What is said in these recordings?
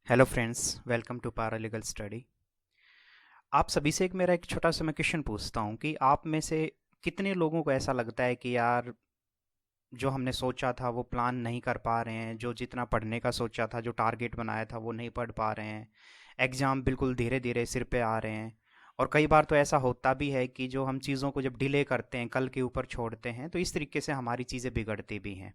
Hello friends, welcome to paralegal study. आप सभी से मेरा एक छोटा सा मैं क्वेश्चन पूछता हूँ कि आप में से कितने लोगों को ऐसा लगता है कि यार जो हमने सोचा था वो प्लान नहीं कर पा रहे हैं, जो जितना पढ़ने का सोचा था, जो टारगेट बनाया था वो नहीं पढ़ पा रहे हैं, एग्ज़ाम बिल्कुल धीरे धीरे सिर पे आ रहे हैं। और कई बार तो ऐसा होता भी है कि जो हम चीज़ों को जब डिले करते हैं, कल के ऊपर छोड़ते हैं, तो इस तरीके से हमारी चीज़ें बिगड़ती भी हैं।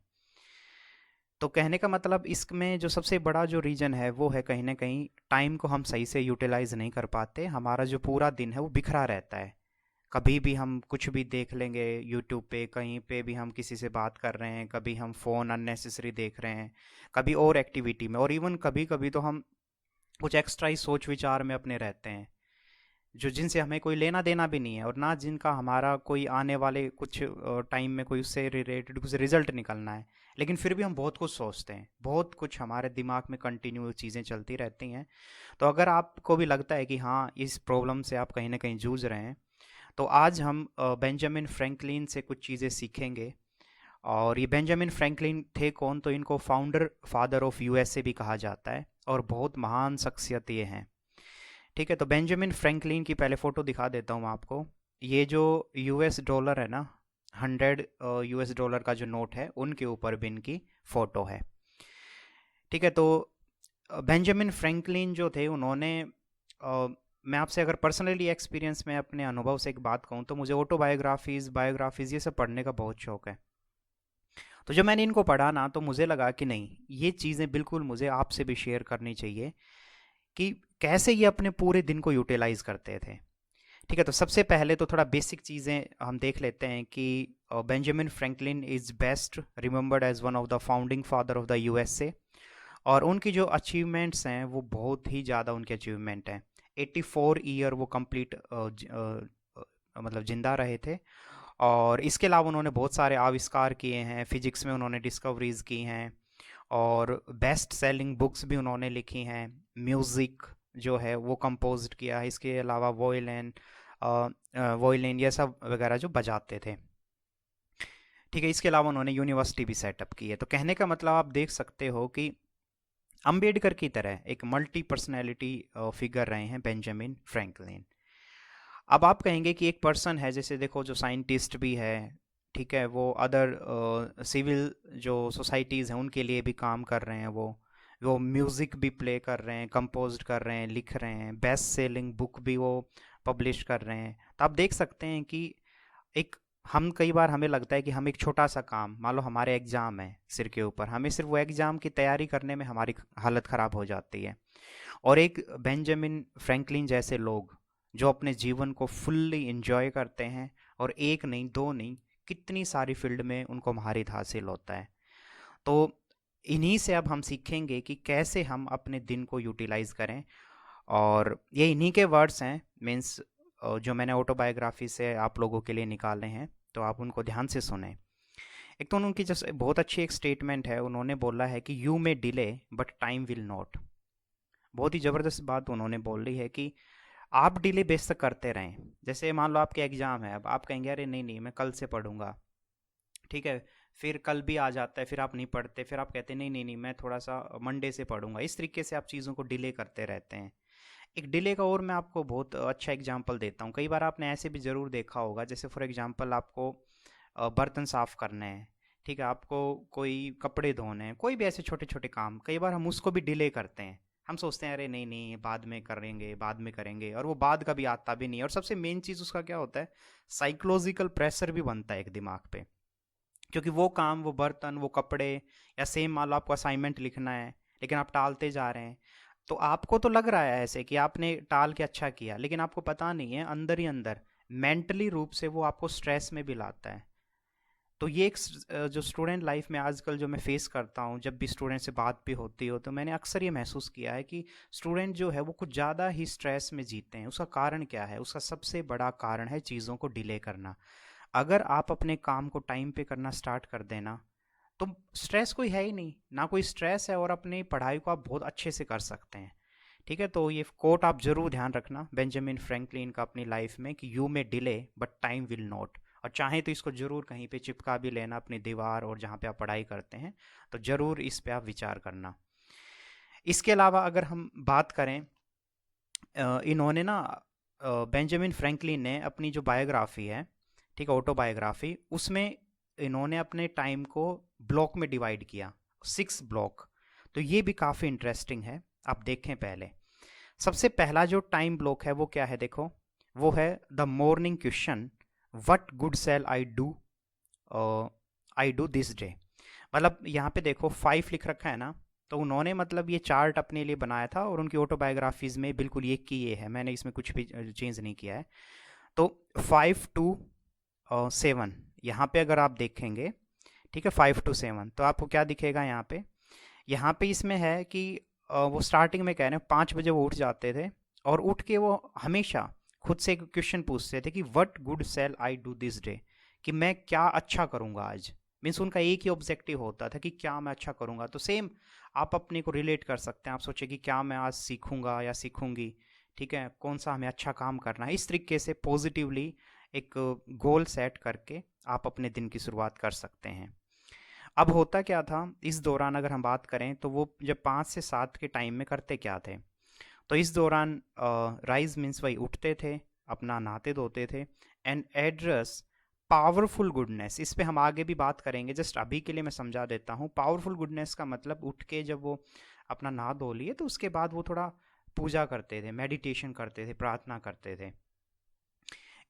तो कहने का मतलब इसमें जो सबसे बड़ा जो रीज़न है वो है कहीं न कहीं टाइम को हम सही से यूटिलाइज़ नहीं कर पाते। हमारा जो पूरा दिन है वो बिखरा रहता है। कभी भी हम कुछ भी देख लेंगे यूट्यूब पे, कहीं पे भी हम किसी से बात कर रहे हैं, कभी हम फ़ोन अननेसेसरी देख रहे हैं, कभी और एक्टिविटी में, और इवन कभी-कभी तो हम कुछ एक्स्ट्रा ही सोच विचार में अपने रहते हैं। जो जिनसे हमें कोई लेना देना भी नहीं है और ना जिनका हमारा कोई आने वाले कुछ टाइम में कोई उससे रिलेटेड कुछ रिजल्ट निकलना है। लेकिन फिर भी हम बहुत कुछ सोचते हैं, बहुत कुछ हमारे दिमाग में कंटिन्यू चीज़ें चलती रहती हैं। तो अगर आपको भी लगता है कि हाँ, इस प्रॉब्लम से आप कहीं ना कहीं जूझ रहे हैं, तो आज हम बेंजामिन फ्रैंकलिन से कुछ चीज़ें सीखेंगे। और ये बेंजामिन फ्रैंकलिन थे कौन? तो इनको फाउंडर फादर ऑफ यूएसए भी कहा जाता है और बहुत महान शख्सियत ये हैं। ठीक है, तो बेंजामिन फ्रैंकलिन की पहले फ़ोटो दिखा देता हूँ आपको। ये जो यूएस डॉलर है ना, 100 यूएस डॉलर का जो नोट है उनके ऊपर भी इनकी फ़ोटो है। ठीक है, तो बेंजामिन फ्रैंकलिन जो थे उन्होंने मैं आपसे अगर पर्सनली एक्सपीरियंस में अपने अनुभव से एक बात कहूँ तो मुझे ऑटोबायोग्राफीज़ बायोग्राफीज़ ये सब पढ़ने का बहुत शौक है। तो जब मैंने इनको पढ़ा ना तो मुझे लगा कि नहीं, ये चीज़ें बिल्कुल मुझे आपसे भी शेयर करनी चाहिए कि कैसे ये अपने पूरे दिन को यूटिलाइज करते थे। ठीक है, तो सबसे पहले तो थोड़ा बेसिक चीज़ें हम देख लेते हैं कि Benjamin Franklin is best remembered as one of the founding father of the USA. और उनकी जो अचीवमेंट्स हैं वो बहुत ही ज़्यादा उनके अचीवमेंट हैं। 84 ईयर वो कंप्लीट मतलब जिंदा रहे थे। और इसके अलावा उन्होंने बहुत सारे आविष्कार किए हैं, फिजिक्स में उन्होंने डिस्कवरीज की हैं और बेस्ट सेलिंग बुक्स भी उन्होंने लिखी हैं। म्यूज़िक जो है वो कंपोज किया है। इसके अलावा वोयलिन वोयलिन ये सब वगैरह जो बजाते थे। ठीक है, इसके अलावा उन्होंने यूनिवर्सिटी भी सेटअप की है। तो कहने का मतलब आप देख सकते हो कि अंबेडकर की तरह एक मल्टी पर्सनैलिटी फिगर रहे हैं बेंजामिन फ्रैंकलिन। अब आप कहेंगे कि एक पर्सन है, जैसे देखो जो साइंटिस्ट भी है, ठीक है, वो अदर सिविल जो सोसाइटीज़ हैं उनके लिए भी काम कर रहे हैं। वो म्यूज़िक भी प्ले कर रहे हैं, कंपोज कर रहे हैं, लिख रहे हैं, बेस्ट सेलिंग बुक भी वो पब्लिश कर रहे हैं। तो आप देख सकते हैं कि एक हम कई बार हमें लगता है कि हम एक छोटा सा काम, मान लो हमारे एग्ज़ाम है सिर के ऊपर, हमें सिर्फ वो एग्ज़ाम की तैयारी करने में हमारी हालत ख़राब हो जाती है। और एक बेंजामिन फ्रैंकलिन जैसे लोग जो अपने जीवन को फुल्ली इंजॉय करते हैं और एक नहीं दो नहीं, कितनी सारी फील्ड में उनको महारत हासिल होता है। तो इन्हीं से अब हम सीखेंगे कि कैसे हम अपने दिन को यूटिलाइज करें। और ये इन्हीं के वर्ड्स हैं, मीन्स जो मैंने ऑटोबायोग्राफी से आप लोगों के लिए निकाले हैं, तो आप उनको ध्यान से सुने। एक तो उनकी जैसे बहुत अच्छी एक स्टेटमेंट है, उन्होंने बोला है कि you may delay but time will not. बहुत ही ज़बरदस्त बात उन्होंने बोली है कि आप डिले बेशक करते रहें। जैसे मान लो आपके एग्ज़ाम है, अब आप कहेंगे अरे नहीं नहीं मैं कल से पढ़ूंगा, ठीक है, फिर कल भी आ जाता है, फिर आप नहीं पढ़ते, फिर आप कहते हैं नहीं नहीं नहीं मैं थोड़ा सा मंडे से पढ़ूंगा। इस तरीके से आप चीज़ों को डिले करते रहते हैं। एक डिले का और मैं आपको बहुत अच्छा एग्जांपल देता हूँ। कई बार आपने ऐसे भी ज़रूर देखा होगा, जैसे फॉर एग्जांपल आपको बर्तन साफ़ करने हैं, ठीक है, आपको कोई कपड़े धोने हैं, कोई भी ऐसे छोटे छोटे काम, कई बार हम उसको भी डिले करते हैं। हम सोचते हैं अरे नहीं नहीं बाद में करेंगे बाद में करेंगे, और वो बाद कभी आता भी नहीं है। और सबसे मेन चीज़ उसका क्या होता है, साइकोलॉजिकल प्रेशर भी बनता है एक दिमाग पे। क्योंकि वो काम, वो बर्तन, वो कपड़े, या सेम मान लो आपको असाइनमेंट लिखना है लेकिन आप टालते जा रहे हैं, तो आपको तो लग रहा है ऐसे कि आपने टाल के अच्छा किया, लेकिन आपको पता नहीं है अंदर ही अंदर मेंटली रूप से वो आपको स्ट्रेस में भी लाता है। तो ये एक जो स्टूडेंट लाइफ में आजकल जो मैं फेस करता हूँ, जब भी स्टूडेंट से बात भी होती हो, तो मैंने अक्सर ये महसूस किया है कि स्टूडेंट जो है वो कुछ ज़्यादा ही स्ट्रेस में जीते हैं। उसका कारण क्या है? उसका सबसे बड़ा कारण है चीज़ों को डिले करना। अगर आप अपने काम को टाइम पे करना स्टार्ट कर देना, तो स्ट्रेस कोई है ही नहीं, ना कोई स्ट्रेस है, और अपनी पढ़ाई को आप बहुत अच्छे से कर सकते हैं। ठीक है, तो ये कोट आप जरूर ध्यान रखना बेंजामिन फ्रैंकलिन का अपनी लाइफ में कि you may delay but time will not. और चाहें तो इसको जरूर कहीं पे चिपका भी लेना अपनी दीवार और जहाँ पे आप पढ़ाई करते हैं, तो जरूर इस पे आप विचार करना। इसके अलावा अगर हम बात करें, इन्होंने ना बेंजामिन फ्रैंकलिन ने अपनी जो बायोग्राफी है, ठीक है, ऑटोबायोग्राफी, उसमें इन्होंने अपने टाइम को ब्लॉक में डिवाइड किया, 6 ब्लॉक। तो ये भी काफ़ी इंटरेस्टिंग है, आप देखें पहले। सबसे पहला जो टाइम ब्लॉक है वो क्या है, देखो, वो है the morning question, what good shall I do this day. मतलब यहाँ पे देखो 5 लिख रखा है ना, तो उन्होंने मतलब ये चार्ट अपने लिए बनाया था, और उनकी ऑटोबायोग्राफीज में बिल्कुल ये की ये है, मैंने इसमें कुछ भी चेंज नहीं किया है। तो 5 to 7, यहाँ पे अगर आप देखेंगे, ठीक है, 5 to 7, तो आपको क्या दिखेगा यहाँ पे? यहाँ पे इसमें है कि वो स्टार्टिंग में कह रहे हैं 5 बजे वो उठ जाते थे, और उठ के वो हमेशा खुद से एक क्वेश्चन पूछते थे कि what good shall I do this day, कि मैं क्या अच्छा करूँगा आज। मीन्स उनका एक ही ऑब्जेक्टिव होता था कि क्या मैं अच्छा करूँगा। तो सेम आप अपने को रिलेट कर सकते हैं, आप सोचे कि क्या मैं आज सीखूंगा या सीखूंगी, ठीक है, कौन सा हमें अच्छा काम करना है। इस तरीके से पॉजिटिवली एक गोल सेट करके आप अपने दिन की शुरुआत कर सकते हैं। अब होता क्या था इस दौरान, अगर हम बात करें तो वो जब 5 से 7 के टाइम में करते क्या थे, तो इस दौरान राइज मीन्स वही उठते थे, अपना नहाते धोते थे, एंड एड्रेस पावरफुल गुडनेस। इस पे हम आगे भी बात करेंगे, जस्ट अभी के लिए मैं समझा देता हूँ। पावरफुल गुडनेस का मतलब उठ के जब वो अपना नहा धो लिए तो उसके बाद वो थोड़ा पूजा करते थे, मेडिटेशन करते थे, प्रार्थना करते थे।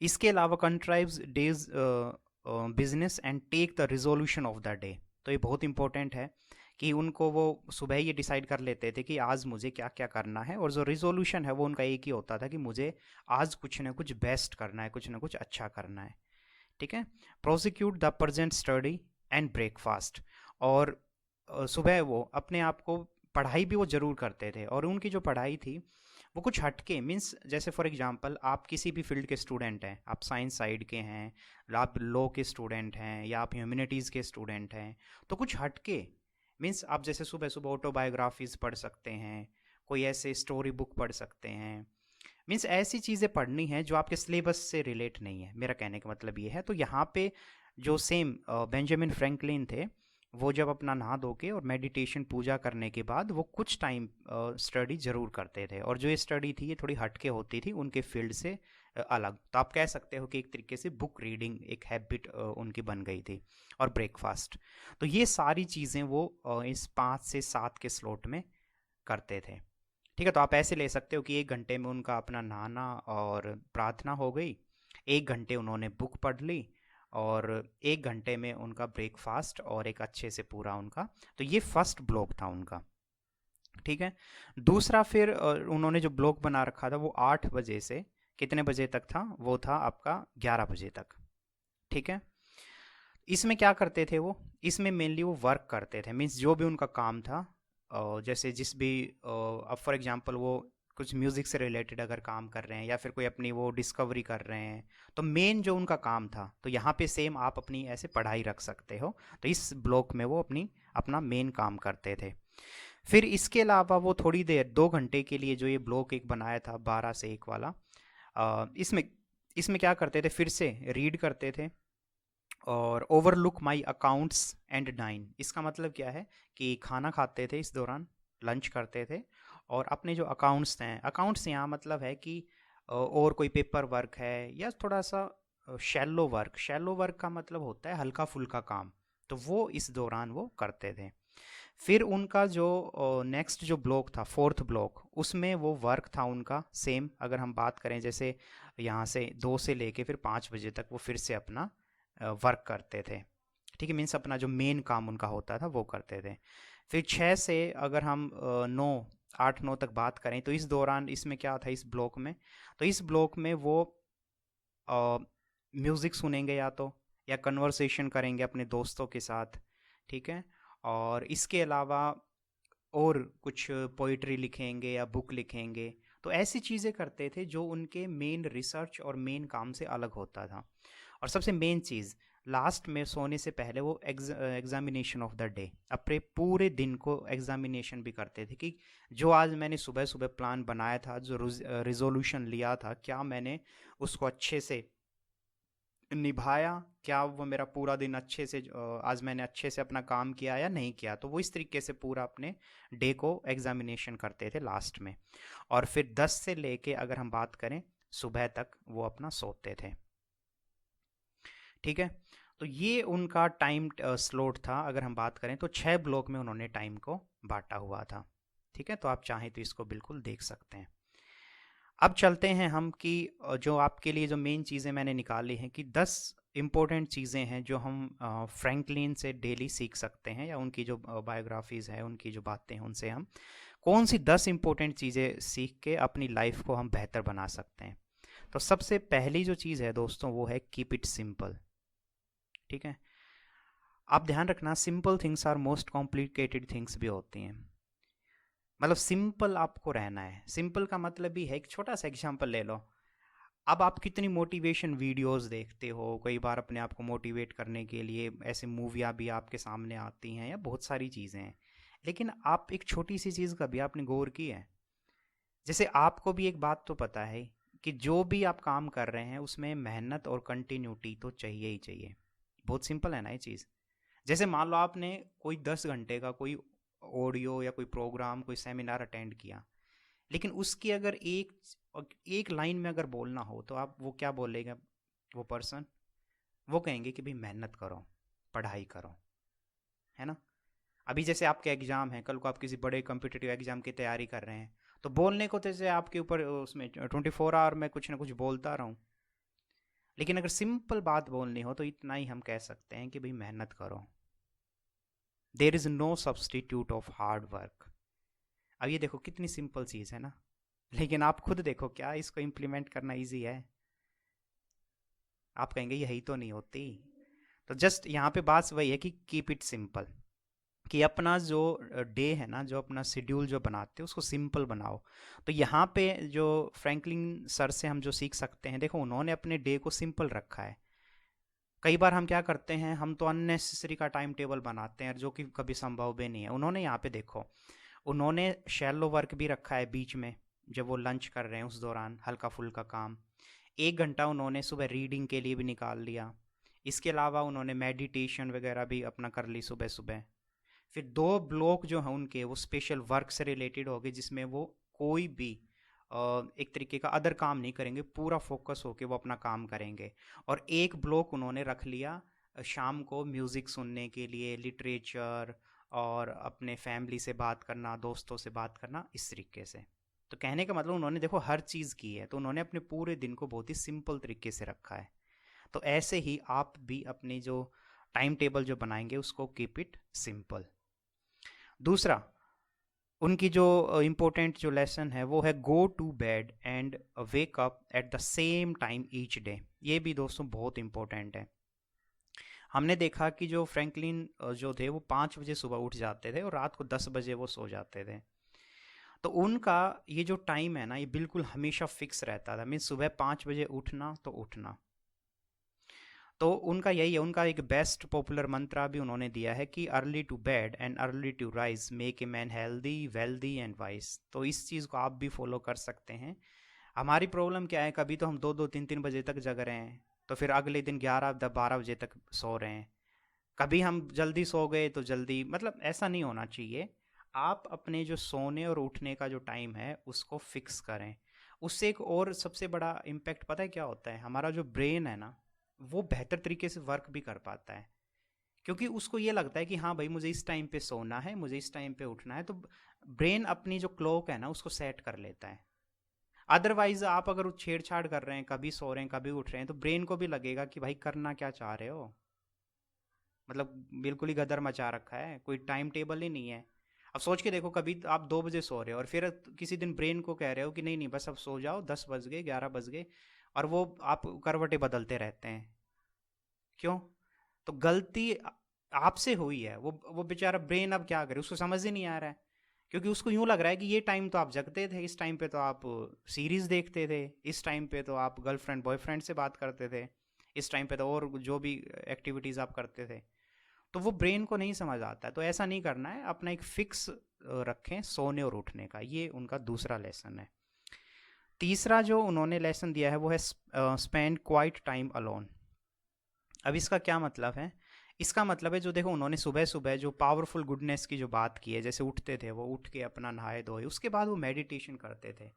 इसके अलावा contrives days business and take the resolution of the day. तो ये बहुत इंपॉर्टेंट है कि उनको वो सुबह ये डिसाइड कर लेते थे कि आज मुझे क्या क्या करना है, और जो रिजोल्यूशन है वो उनका एक ही होता था कि मुझे आज कुछ ना कुछ बेस्ट करना है, कुछ ना कुछ अच्छा करना है, ठीक है। Prosecute the present study and breakfast. और सुबह वो अपने आप को, पढ़ाई भी वो ज़रूर करते थे, और उनकी जो पढ़ाई थी वो कुछ हटके, मीन्स जैसे फॉर एग्जांपल आप किसी भी फील्ड के स्टूडेंट हैं, आप साइंस साइड के हैं, आप लॉ के स्टूडेंट हैं, या आप ह्यूमैनिटीज़ के स्टूडेंट हैं, तो कुछ हटके, मीन्स आप जैसे सुबह सुबह ऑटोबायोग्राफीज़ पढ़ सकते हैं, कोई ऐसे स्टोरी बुक पढ़ सकते हैं। मीन्स ऐसी चीज़ें पढ़नी है जो आपके सिलेबस से रिलेट नहीं है, मेरा कहने का मतलब ये है। तो यहाँ पे जो सेम बेंजामिन फ्रैंकलिन थे, वो जब अपना नहा धो के और मेडिटेशन पूजा करने के बाद वो कुछ टाइम स्टडी ज़रूर करते थे, और जो ये स्टडी थी ये थोड़ी हटके होती थी उनके फील्ड से अलग। तो आप कह सकते हो कि एक तरीके से बुक रीडिंग एक हैबिट उनकी बन गई थी। और ब्रेकफास्ट, तो ये सारी चीज़ें वो इस 5 से 7 के स्लॉट में करते थे, ठीक है। तो आप ऐसे ले सकते हो कि 1 घंटे में उनका अपना नहाना और प्रार्थना हो गई, 1 घंटे उन्होंने बुक पढ़ ली, और 1 घंटे में उनका ब्रेकफास्ट और एक अच्छे से पूरा उनका। तो ये फर्स्ट ब्लॉक था उनका, ठीक है। दूसरा फिर उन्होंने जो ब्लॉक बना रखा था वो 8 बजे से कितने बजे तक था, वो था आपका 11 बजे तक, ठीक है। इसमें क्या करते थे वो, इसमें मेनली वो वर्क करते थे, मीन्स जो भी उनका काम था, जैसे जिस भी अब फॉर एग्जांपल वो कुछ म्यूज़िक से रिलेटेड अगर काम कर रहे हैं, या फिर कोई अपनी वो डिस्कवरी कर रहे हैं, तो मेन जो उनका काम था, तो यहाँ पे सेम आप अपनी ऐसे पढ़ाई रख सकते हो। तो इस ब्लॉक में वो अपना मेन काम करते थे। फिर इसके अलावा वो थोड़ी देर 2 घंटे के लिए जो ये ब्लॉक एक बनाया था 12 से 1 वाला, इसमें इसमें क्या करते थे, फिर से रीड करते थे, और overlook my accounts and dine. इसका मतलब क्या है कि खाना खाते थे इस दौरान, लंच करते थे, और अपने जो अकाउंट्स हैं, अकाउंट्स यहाँ मतलब है कि और कोई पेपर वर्क है या थोड़ा सा शैलो वर्क, शैलो वर्क का मतलब होता है हल्का फुल्का काम, तो वो इस दौरान वो करते थे। फिर उनका जो नेक्स्ट जो ब्लॉक था, फोर्थ ब्लॉक, उसमें वो वर्क था उनका सेम। अगर हम बात करें जैसे यहाँ से 2 से लेके फिर 5 बजे तक वो फिर से अपना वर्क करते थे, ठीक है, मीन्स अपना जो मेन काम उनका होता था वो करते थे। फिर 6 से अगर हम 8-9 तक बात करें, तो इस दौरान इसमें क्या था इस ब्लॉक में, तो इस ब्लॉक में वो म्यूज़िक सुनेंगे, या कन्वर्सेशन करेंगे अपने दोस्तों के साथ, ठीक है। और इसके अलावा और कुछ पोइट्री लिखेंगे या बुक लिखेंगे। तो ऐसी चीज़ें करते थे जो उनके मेन रिसर्च और मेन काम से अलग होता था। और सबसे मेन चीज़, लास्ट में सोने से पहले वो एग्जामिनेशन ऑफ द डे, अपने पूरे दिन को एग्जामिनेशन भी करते थे कि जो आज मैंने सुबह सुबह प्लान बनाया था, जो रिजोल्यूशन लिया था, क्या मैंने उसको अच्छे से निभाया, क्या वो मेरा पूरा दिन अच्छे से आज मैंने अच्छे से अपना काम किया या नहीं किया। तो वो इस तरीके से पूरा अपने डे को एग्जामिनेशन करते थे लास्ट में। और फिर 10 से लेके अगर हम बात करें सुबह तक वो अपना सोते थे। ठीक है, तो ये उनका टाइम स्लॉट था। अगर हम बात करें तो 6 ब्लॉक में उन्होंने टाइम को बांटा हुआ था। ठीक है, तो आप चाहें तो इसको बिल्कुल देख सकते हैं। अब चलते हैं हम कि जो आपके लिए जो मेन चीज़ें मैंने निकाली हैं कि 10 इम्पोर्टेंट चीज़ें हैं जो हम फ्रैंकलिन से डेली सीख सकते हैं, या उनकी जो बायोग्राफीज़ हैं, उनकी जो बातें हैं, उनसे हम कौन सी 10 इम्पोर्टेंट चीज़ें सीख के अपनी लाइफ को हम बेहतर बना सकते हैं। तो सबसे पहली जो चीज़ है दोस्तों वो है कीप इट सिंपल। ठीक है, आप ध्यान रखना, simple things are most complicated things भी होती हैं। मतलब सिंपल आपको रहना है। सिंपल का मतलब भी है, एक छोटा सा एग्जांपल ले लो। अब आप कितनी मोटिवेशन वीडियोस देखते हो, कई बार अपने आप को मोटिवेट करने के लिए ऐसे मूवियाँ भी आपके सामने आती हैं या बहुत सारी चीज़ें हैं, लेकिन आप एक छोटी सी चीज़ का भी आपने गौर की है? जैसे आपको भी एक बात तो पता है कि जो भी आप काम कर रहे हैं उसमें मेहनत और कंटिन्यूटी तो चाहिए ही चाहिए। बहुत सिंपल है ना ये चीज़। जैसे मान लो आपने कोई 10 घंटे का कोई ऑडियो या कोई प्रोग्राम, कोई सेमिनार अटेंड किया, लेकिन उसकी अगर एक एक लाइन में अगर बोलना हो तो आप वो क्या बोलेगा? वो पर्सन वो कहेंगे कि भाई मेहनत करो, पढ़ाई करो, है ना। अभी जैसे आपके एग्जाम है, कल को आप किसी बड़े कम्पिटिटिव एग्जाम की तैयारी कर रहे हैं, तो बोलने को तो जैसे आपके ऊपर उसमें 24 आवर में कुछ ना कुछ बोलता रहूं, लेकिन अगर सिंपल बात बोलनी हो तो इतना ही हम कह सकते हैं कि भाई मेहनत करो। There is no substitute of hard work. अब ये देखो कितनी सिंपल चीज़ है ना, लेकिन आप खुद देखो क्या इसको इम्प्लीमेंट करना इजी है? आप कहेंगे यही तो नहीं होती। तो जस्ट यहाँ पे बात वही है कि कीप इट सिंपल, कि अपना जो डे है ना, जो अपना शेड्यूल जो बनाते हैं उसको सिंपल बनाओ। तो यहाँ पे जो फ्रैंकलिन सर से हम जो सीख सकते हैं, देखो उन्होंने अपने डे को सिंपल रखा है। कई बार हम क्या करते हैं, हम तो अननेसेसरी का टाइम टेबल बनाते हैं जो कि कभी संभव भी नहीं है। उन्होंने यहाँ पे देखो, उन्होंने शैलो वर्क भी रखा है बीच में, जब वो लंच कर रहे हैं उस दौरान हल्का फुल्का काम। 1 घंटा उन्होंने सुबह रीडिंग के लिए भी निकाल लिया। इसके अलावा उन्होंने मेडिटेशन वगैरह भी अपना कर ली सुबह सुबह। फिर 2 ब्लॉक जो हैं उनके वो स्पेशल वर्क से रिलेटेड हो गए, जिसमें वो कोई भी एक तरीके का अदर काम नहीं करेंगे, पूरा फोकस होके वो अपना काम करेंगे। और एक ब्लॉक उन्होंने रख लिया शाम को म्यूज़िक सुनने के लिए, लिटरेचर, और अपने फैमिली से बात करना, दोस्तों से बात करना, इस तरीके से। तो कहने का मतलब उन्होंने देखो हर चीज़ की है, तो उन्होंने अपने पूरे दिन को बहुत ही सिंपल तरीके से रखा है। तो ऐसे ही आप भी अपनी जो टाइम टेबल जो बनाएंगे उसको कीप इट सिंपल। दूसरा, उनकी जो इम्पोर्टेंट जो लेसन है वो है go to bed and wake up at the same time each day. ये भी दोस्तों बहुत इंपॉर्टेंट है। हमने देखा कि जो फ्रैंकलिन जो थे वो 5 बजे सुबह उठ जाते थे और रात को 10 बजे वो सो जाते थे। तो उनका ये जो टाइम है ना, ये बिल्कुल हमेशा फिक्स रहता था। मीन सुबह 5 बजे उठना तो उठना। तो उनका यही है, उनका एक बेस्ट पॉपुलर मंत्रा भी उन्होंने दिया है कि early to bed and early to rise make a man healthy wealthy and wise. तो इस चीज़ को आप भी फॉलो कर सकते हैं। हमारी प्रॉब्लम क्या है, कभी तो हम 2-2 3-3 बजे तक जग रहे हैं, तो फिर अगले दिन 11-12 बजे तक सो रहे हैं। कभी हम जल्दी सो गए तो जल्दी, मतलब ऐसा नहीं होना चाहिए। आप अपने जो सोने और उठने का जो टाइम है उसको फिक्स करें। उससे एक और सबसे बड़ा इम्पैक्ट पता है क्या होता है, हमारा जो ब्रेन है ना वो बेहतर तरीके से वर्क भी कर पाता है। क्योंकि उसको ये लगता है कि हाँ भाई मुझे इस टाइम पे सोना है, मुझे इस टाइम पे उठना है, तो ब्रेन अपनी जो क्लॉक है ना उसको सेट कर लेता है। अदरवाइज आप अगर छेड़छाड़ कर रहे हैं, कभी सो रहे हैं कभी उठ रहे हैं, तो ब्रेन को भी लगेगा कि भाई करना क्या चाह रहे हो। मतलब बिल्कुल ही गदर मचा रखा है, कोई टाइम टेबल ही नहीं है। अब सोच के देखो, कभी आप 2 बजे सो रहे हो और फिर किसी दिन ब्रेन को कह रहे हो कि नहीं नहीं बस अब सो जाओ, 10 बज गए, 11 बज गए, और वो आप करवटें बदलते रहते हैं। क्यों? तो गलती आपसे हुई है। वो बेचारा ब्रेन अब क्या करे, उसको समझ ही नहीं आ रहा है। क्योंकि उसको यूं लग रहा है कि ये टाइम तो आप जगते थे, इस टाइम पे तो आप सीरीज देखते थे, इस टाइम पे तो आप गर्लफ्रेंड बॉयफ्रेंड से बात करते थे, इस टाइम पे तो और जो भी एक्टिविटीज़ आप करते थे। तो वो ब्रेन को नहीं समझ आता है। तो ऐसा नहीं करना है, अपना एक फिक्स रखें सोने और उठने का। ये उनका दूसरा लेसन है। तीसरा जो उन्होंने लेसन दिया है वो है स्पेंड क्वाइट टाइम अलोन। अब इसका क्या मतलब है? इसका मतलब है जो देखो उन्होंने सुबह सुबह जो पावरफुल गुडनेस की जो बात की है, जैसे उठते थे वो, उठ के अपना नहाए धोए, उसके बाद वो मेडिटेशन करते थे।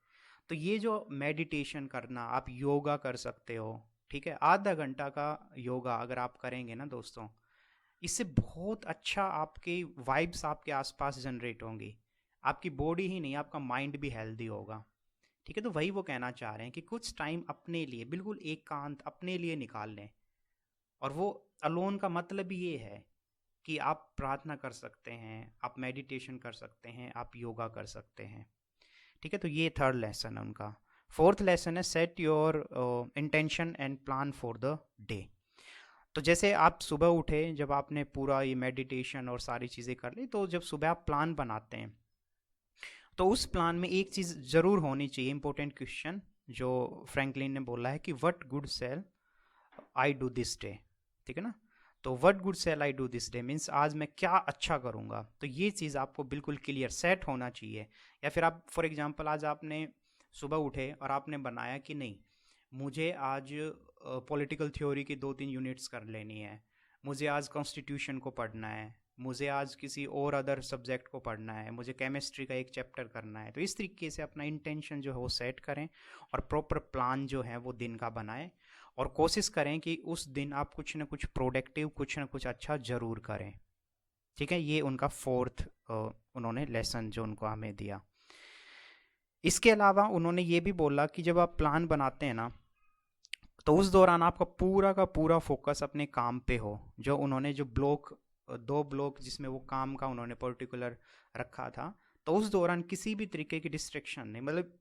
तो ये जो मेडिटेशन करना, आप योगा कर सकते हो, ठीक है, आधा घंटा का योगा अगर आप करेंगे ना दोस्तों, इससे बहुत अच्छा आपके वाइब्स आपके आसपास जनरेट होंगी। आपकी बॉडी ही नहीं, आपका माइंड भी हेल्दी होगा। ठीक है, तो वही वो कहना चाह रहे हैं कि कुछ टाइम अपने लिए, बिल्कुल एकांत अपने लिए निकाल लें। और वो अलोन का मतलब ये है कि आप प्रार्थना कर सकते हैं, आप मेडिटेशन कर सकते हैं, आप योगा कर सकते हैं। ठीक है, तो ये थर्ड लेसन है उनका। फोर्थ लेसन है set your intention and plan for the day. तो जैसे आप सुबह उठे, जब आपने पूरा ये मेडिटेशन और सारी चीज़ें कर ली, तो जब सुबह आप प्लान बनाते हैं, तो उस प्लान में एक चीज़ ज़रूर होनी चाहिए, इंपॉर्टेंट क्वेश्चन जो फ्रैंकलिन ने बोला है कि what good shall I do this day. ठीक है ना? तो what good shall I do this day means आज मैं क्या अच्छा करूँगा। तो ये चीज़ आपको बिल्कुल क्लियर सेट होना चाहिए। या फिर आप फॉर एग्जांपल आज आपने सुबह उठे और आपने बनाया कि नहीं, मुझे आज पॉलिटिकल थ्योरी की 2-3 यूनिट्स कर लेनी है, मुझे आज कॉन्स्टिट्यूशन को पढ़ना है, मुझे आज किसी और अदर सब्जेक्ट को पढ़ना है, मुझे केमिस्ट्री का एक चैप्टर करना है। तो इस तरीके से अपना इंटेंशन जो है वो सेट करें और प्रॉपर प्लान जो है वो दिन का बनाएं, और कोशिश करें कि उस दिन आप कुछ ना कुछ प्रोडक्टिव, कुछ ना कुछ अच्छा ज़रूर करें। ठीक है, ये उनका फोर्थ उन्होंने लेसन जो उनको हमें दिया। इसके अलावा उन्होंने ये भी बोला कि जब आप प्लान बनाते हैं ना, तो उस दौरान आपका पूरा का पूरा फोकस अपने काम पे हो। जो उन्होंने जो ब्लॉक, 2 ब्लॉक जिसमें वो काम का उन्होंने पर्टिकुलर रखा था, तो उस दौरान किसी भी तरीके की डिस्ट्रैक्शन नहीं, मतलब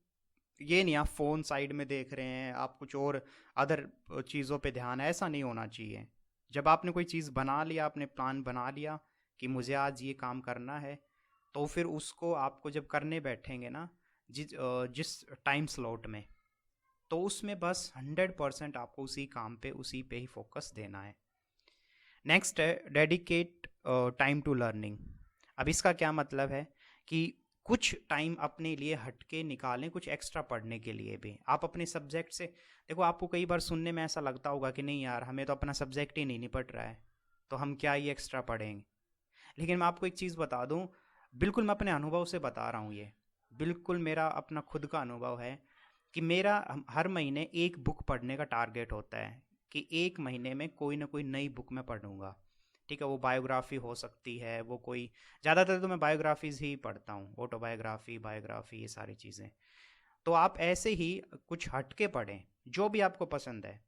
ये नहीं आप फ़ोन साइड में देख रहे हैं, आप कुछ और अदर चीज़ों पे ध्यान है, ऐसा नहीं होना चाहिए। जब आपने कोई चीज़ बना लिया, आपने प्लान बना लिया कि मुझे आज ये काम करना है, तो फिर उसको आपको जब करने बैठेंगे ना, जिस टाइम स्लॉट में, तो उसमें बस 100% आपको उसी काम पे, उसी पे ही फोकस देना है। नेक्स्ट है डेडिकेट टाइम टू लर्निंग। अब इसका क्या मतलब है कि कुछ टाइम अपने लिए हटके निकालें, कुछ एक्स्ट्रा पढ़ने के लिए भी। आप अपने सब्जेक्ट से, देखो आपको कई बार सुनने में ऐसा लगता होगा कि नहीं यार, हमें तो अपना सब्जेक्ट ही नहीं निपट रहा है, तो हम क्या ही एक्स्ट्रा पढ़ेंगे। लेकिन मैं आपको एक चीज़ बता दूं, बिल्कुल मैं अपने अनुभव से बता रहा हूँ, ये बिल्कुल मेरा अपना खुद का अनुभव है कि मेरा हर महीने एक बुक पढ़ने का टारगेट होता है कि एक महीने में कोई ना कोई नई बुक मैं पढ़ूंगा। ठीक है, वो बायोग्राफी हो सकती है, वो कोई, ज़्यादातर तो मैं बायोग्राफीज़ ही पढ़ता हूँ, ऑटोबायोग्राफी, बायोग्राफी, ये सारी चीज़ें। तो आप ऐसे ही कुछ हटके पढ़ें, जो भी आपको पसंद है।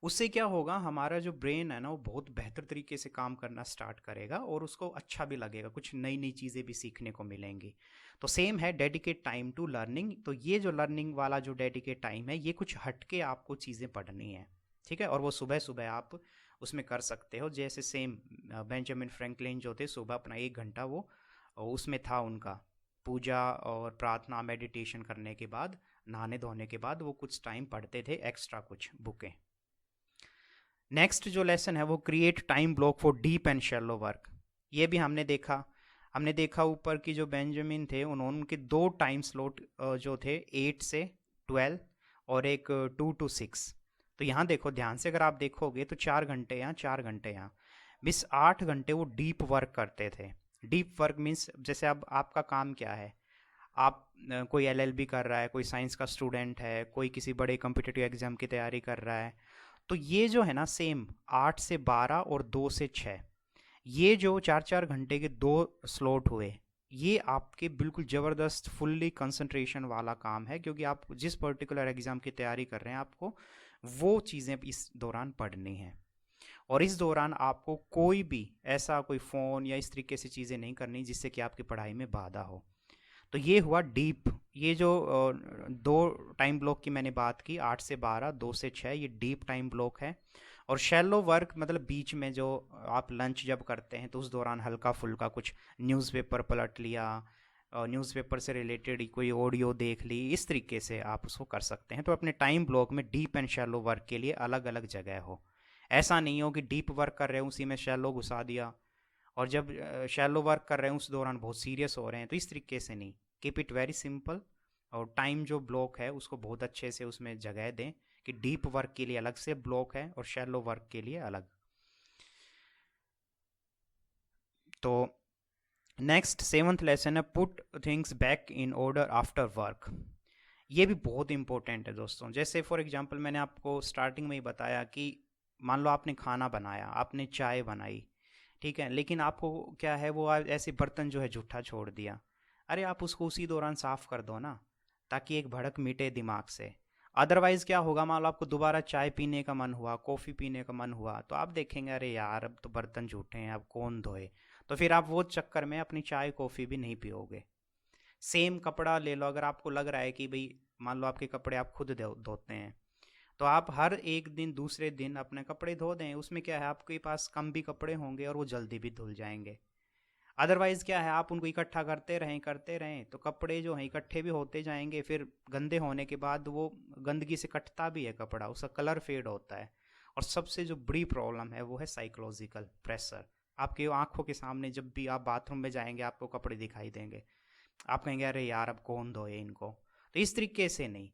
उससे क्या होगा, हमारा जो ब्रेन है ना, वो बहुत बेहतर तरीके से काम करना स्टार्ट करेगा और उसको अच्छा भी लगेगा, कुछ नई नई चीज़ें भी सीखने को मिलेंगी। तो सेम है डेडिकेट टाइम टू लर्निंग। तो ये जो लर्निंग वाला जो डेडिकेट टाइम है, ये कुछ हटके आपको चीज़ें पढ़नी है। ठीक है, और वो सुबह सुबह आप उसमें कर सकते हो। जैसे सेम बेंजामिन फ्रैंकलिन जो थे, सुबह अपना 1 घंटा वो उसमें था उनका, पूजा और प्रार्थना मेडिटेशन करने के बाद, नहाने धोने के बाद वो कुछ टाइम पढ़ते थे एक्स्ट्रा कुछ बुकें। नेक्स्ट जो लेसन है वो create time block for deep and shallow work. ये भी हमने देखा ऊपर की जो बेंजामिन थे, उन्होंने उनके 2 टाइम स्लॉट जो थे 8 से 12 और एक 2 to 6। तो यहाँ देखो ध्यान से, अगर आप देखोगे तो 4 घंटे यहाँ, 4 घंटे यहाँ, मिस 8 घंटे वो डीप वर्क करते थे। डीप वर्क मीन्स जैसे अब आपका काम क्या है, आप कोई एलएलबी कर रहा है, कोई साइंस का स्टूडेंट है, कोई किसी बड़े कम्पिटिटिव एग्जाम की तैयारी कर रहा है, तो ये जो है ना सेम 8 से 12 और 2 से 6, ये जो 4-4 घंटे के 2 स्लॉट हुए, ये आपके बिल्कुल ज़बरदस्त फुल्ली कंसंट्रेशन वाला काम है, क्योंकि आप जिस पर्टिकुलर एग्ज़ाम की तैयारी कर रहे हैं, आपको वो चीज़ें इस दौरान पढ़नी है। और इस दौरान आपको कोई भी ऐसा कोई फ़ोन या इस तरीके से चीज़ें नहीं करनी जिससे कि आपकी पढ़ाई में बाधा हो। तो ये हुआ डीप, ये जो 2 टाइम ब्लॉक की मैंने बात की, 8 से 12, 2 से 6, ये डीप टाइम ब्लॉक है। और शैलो वर्क मतलब बीच में जो आप लंच जब करते हैं, तो उस दौरान हल्का फुल्का कुछ न्यूज़पेपर पलट लिया, न्यूज़पेपर से रिलेटेड कोई ऑडियो देख ली, इस तरीके से आप उसको कर सकते हैं। तो अपने टाइम ब्लॉक में डीप एंड शैलो वर्क के लिए अलग अलग जगह हो। ऐसा नहीं हो कि डीप वर्क कर रहे हो उसी में शैलो घुसा दिया, और जब शैलो वर्क कर रहे हैं उस दौरान बहुत सीरियस हो रहे हैं, तो इस तरीके से नहीं। कीप इट वेरी सिंपल, और टाइम जो ब्लॉक है उसको बहुत अच्छे से उसमें जगह दें कि डीप वर्क के लिए अलग से ब्लॉक है और शैलो वर्क के लिए अलग। तो नेक्स्ट 7th लेसन है put things back in order after work. ये भी बहुत इंपॉर्टेंट है दोस्तों। जैसे फॉर एग्जांपल मैंने आपको स्टार्टिंग में ही बताया कि मान लो आपने खाना बनाया, आपने चाय बनाई, ठीक है, लेकिन आपको क्या है वो ऐसे बर्तन जो है जूठा छोड़ दिया। अरे आप उसको उसी दौरान साफ कर दो ना, ताकि एक भड़क मिटे दिमाग से। अदरवाइज क्या होगा, मान लो आपको दोबारा चाय पीने का मन हुआ, कॉफ़ी पीने का मन हुआ, तो आप देखेंगे अरे यार अब तो बर्तन जूठे हैं, अब कौन धोए। तो फिर आप वो चक्कर में अपनी चाय कॉफ़ी भी नहीं पियोगे। सेम कपड़ा ले लो, अगर आपको लग रहा है कि भाई मान लो आपके कपड़े आप खुद धोते हैं, तो आप हर एक दिन दूसरे दिन अपने कपड़े धो दें। उसमें क्या है, आपके पास कम भी कपड़े होंगे और वो जल्दी भी धुल जाएंगे। अदरवाइज़ क्या है, आप उनको इकट्ठा करते रहें तो कपड़े जो हैं इकट्ठे भी होते जाएंगे, फिर गंदे होने के बाद वो गंदगी से कटता भी है कपड़ा, उसका कलर फेड होता है। और सबसे जो बड़ी प्रॉब्लम है वो है साइकोलॉजिकल प्रेशर। आपके आंखों के सामने जब भी आप बाथरूम में जाएंगे आपको कपड़े दिखाई देंगे, आप कहेंगे अरे यार अब कौन धोए इनको। तो इस तरीके से नहीं,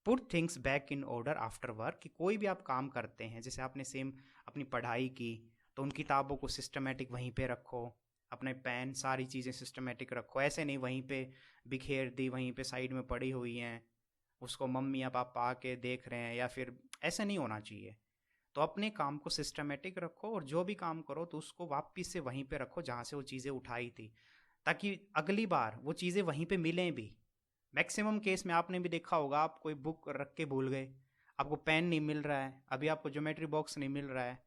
put things back in order after work, कि कोई भी आप काम करते हैं, जैसे आपने सेम अपनी पढ़ाई की तो उन किताबों को सिस्टमेटिक वहीं पे रखो, अपने पेन सारी चीज़ें सिस्टमेटिक रखो। ऐसे नहीं वहीं पे बिखेर दी, वहीं पे साइड में पड़ी हुई हैं, उसको मम्मी या पापा आके देख रहे हैं, या फिर ऐसे नहीं होना चाहिए। तो अपने काम को सिस्टमेटिक रखो और जो भी काम करो तो उसको वापस से वहीं पे रखो जहाँ से वो चीज़ें उठाई थी, ताकि अगली बार वो चीज़ें वहीं पे मिलें भी। मैक्सिमम केस में आपने भी देखा होगा, आप कोई बुक रख के भूल गए, आपको पेन नहीं मिल रहा है, अभी आपको ज्योमेट्री बॉक्स नहीं मिल रहा है,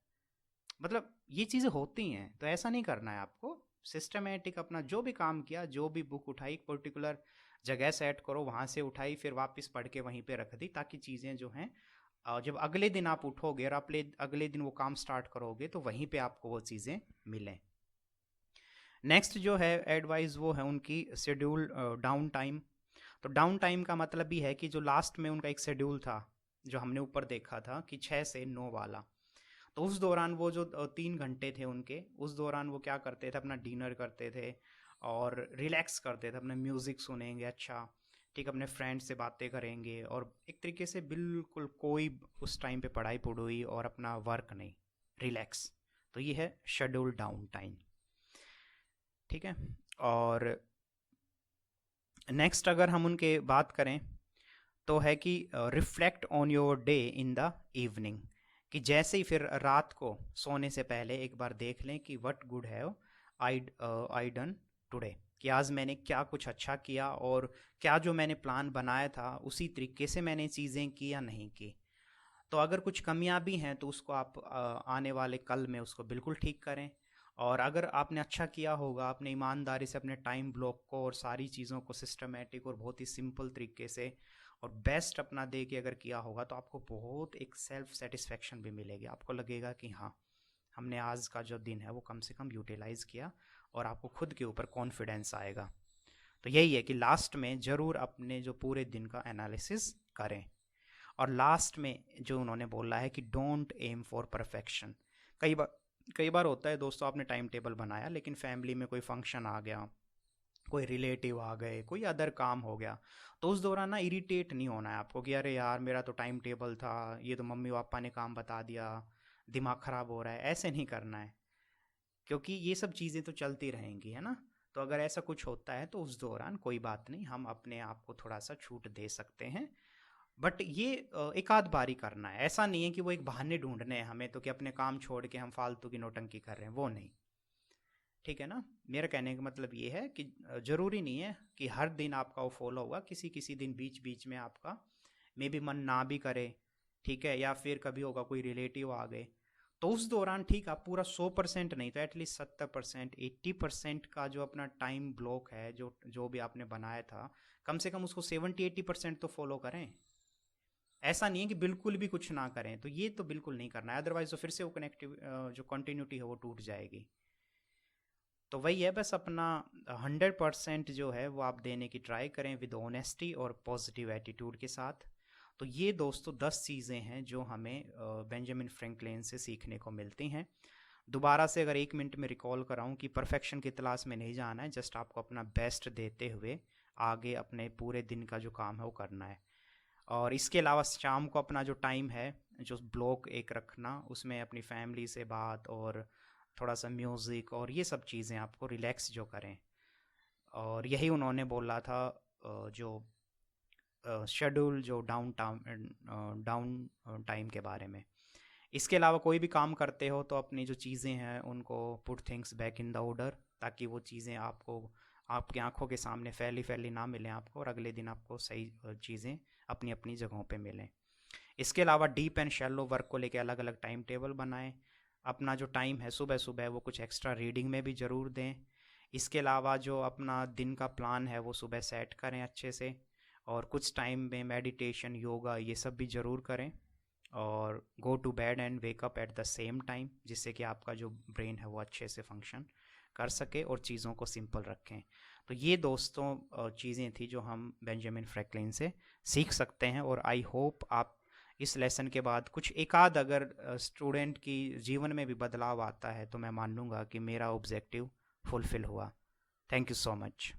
मतलब ये चीज़ें होती हैं। तो ऐसा नहीं करना है आपको। सिस्टमेटिक अपना जो भी काम किया, जो भी बुक उठाई, एक पर्टिकुलर जगह सेट करो, वहाँ से उठाई फिर वापस पढ़ के वहीं पे रख दी, ताकि चीज़ें जो हैं जब अगले दिन आप उठोगे और आप अगले दिन वो काम स्टार्ट करोगे तो वहीं पे आपको वो चीज़ें मिलें। नेक्स्ट जो है एडवाइस वो है उनकी शेड्यूल डाउन टाइम। तो डाउन टाइम का मतलब भी है कि जो लास्ट में उनका एक शेड्यूल था, जो हमने ऊपर देखा था कि 6 से 9 वाला, तो उस दौरान वो जो 3 घंटे थे उनके, उस दौरान वो क्या करते थे, अपना डिनर करते थे और रिलैक्स करते थे, अपने म्यूज़िक सुनेंगे, अच्छा ठीक, अपने फ्रेंड से बातें करेंगे, और एक तरीके से बिल्कुल कोई उस टाइम पे पढ़ाई पढ़ुई और अपना वर्क नहीं, रिलैक्स। तो ये है शेड्यूल डाउन टाइम, ठीक है। और नेक्स्ट अगर हम उनके बात करें तो है कि reflect on your day in the evening, कि जैसे ही फिर रात को सोने से पहले एक बार देख लें कि what good have I done today, कि आज मैंने क्या कुछ अच्छा किया और क्या जो मैंने प्लान बनाया था उसी तरीके से मैंने चीज़ें की या नहीं की। तो अगर कुछ कमियां भी हैं तो उसको आप आने वाले कल में उसको बिल्कुल ठीक करें। और अगर आपने अच्छा किया होगा, आपने ईमानदारी से अपने टाइम ब्लॉक को और सारी चीज़ों को सिस्टमेटिक और बहुत ही सिंपल तरीके से और बेस्ट अपना दे के अगर किया होगा, तो आपको बहुत एक सेल्फ सेटिस्फेक्शन भी मिलेगी। आपको लगेगा कि हाँ, हमने आज का जो दिन है वो कम से कम यूटिलाइज़ किया, और आपको खुद के ऊपर कॉन्फिडेंस आएगा। तो यही है कि लास्ट में ज़रूर अपने जो पूरे दिन का एनालिसिस करें। और लास्ट में जो उन्होंने बोला है कि डोंट एम फॉर परफेक्शन। कई बार होता है दोस्तों, आपने टाइम टेबल बनाया लेकिन फैमिली में कोई फंक्शन आ गया, कोई रिलेटिव आ गए, कोई अदर काम हो गया, तो उस दौरान ना इरिटेट नहीं होना है आपको कि अरे यार मेरा तो टाइम टेबल था, ये तो मम्मी पापा ने काम बता दिया, दिमाग ख़राब हो रहा है। ऐसे नहीं करना है, क्योंकि ये सब चीज़ें तो चलती रहेंगी, है ना। तो अगर ऐसा कुछ होता है तो उस दौरान कोई बात नहीं, हम अपने आप को थोड़ा सा छूट दे सकते हैं। बट ये एक आध बारी करना है, ऐसा नहीं है कि वो एक बहाने ढूंढने हैं हमें तो कि अपने काम छोड़ के हम फालतू की नौटंकी कर रहे हैं, वो नहीं, ठीक है ना। मेरा कहने का मतलब ये है कि ज़रूरी नहीं है कि हर दिन आपका वो फॉलो होगा, किसी किसी दिन बीच बीच में आपका मे भी मन ना भी करे, ठीक है, या फिर कभी होगा कोई रिलेटिव आ गए, तो उस दौरान ठीक आप पूरा 100% नहीं तो एटलीस्ट 70%, 80% का जो अपना टाइम ब्लॉक है, जो जो भी आपने बनाया था, कम से कम उसको 70-80% तो फॉलो करें। ऐसा नहीं है कि बिल्कुल भी कुछ ना करें, तो ये तो बिल्कुल नहीं करना है, अदरवाइज तो फिर से वो कनेक्टिव जो कंटिन्यूटी है वो टूट जाएगी। तो वही है, बस अपना 100% जो है वो आप देने की ट्राई करें विद ऑनेस्टी और पॉजिटिव एटीट्यूड के साथ। तो ये दोस्तों 10 चीज़ें हैं जो हमें बेंजामिन फ्रैंकलिन से सीखने को मिलती हैं। दोबारा से अगर 1 मिनट में रिकॉल कराऊं कि परफेक्शन की तलाश में नहीं जाना है, जस्ट आपको अपना बेस्ट देते हुए आगे अपने पूरे दिन का जो काम है वो करना है। और इसके अलावा शाम को अपना जो टाइम है, जो ब्लॉक एक रखना, उसमें अपनी फैमिली से बात और थोड़ा सा म्यूज़िक और ये सब चीज़ें आपको रिलैक्स जो करें। और यही उन्होंने बोला था जो शेड्यूल जो डाउन टाइम के बारे में। इसके अलावा कोई भी काम करते हो तो अपनी जो चीज़ें हैं उनको put things back in the order, ताकि वो चीज़ें आपको आपकी आंखों के सामने फैली फैली ना मिलें आपको, और अगले दिन आपको सही चीज़ें अपनी अपनी जगहों पे मिलें। इसके अलावा डीप एंड शैलो वर्क को लेके अलग अलग टाइम टेबल बनाएं। अपना जो टाइम है सुबह सुबह वो कुछ एक्स्ट्रा रीडिंग में भी ज़रूर दें। इसके अलावा जो अपना दिन का प्लान है वो सुबह सेट करें अच्छे से, और कुछ टाइम में मेडिटेशन योगा ये सब भी ज़रूर करें। और go to bed and wake up at the same time, जिससे कि आपका जो ब्रेन है वो अच्छे से फंक्शन कर सके और चीज़ों को सिंपल रखें। तो ये दोस्तों चीज़ें थी जो हम बेंजामिन फ्रैंकलिन से सीख सकते हैं, और आई होप आप इस लेसन के बाद कुछ एक आध अगर स्टूडेंट की जीवन में भी बदलाव आता है तो मैं मान लूँगा कि मेरा ऑब्जेक्टिव फुलफिल हुआ। Thank you so much.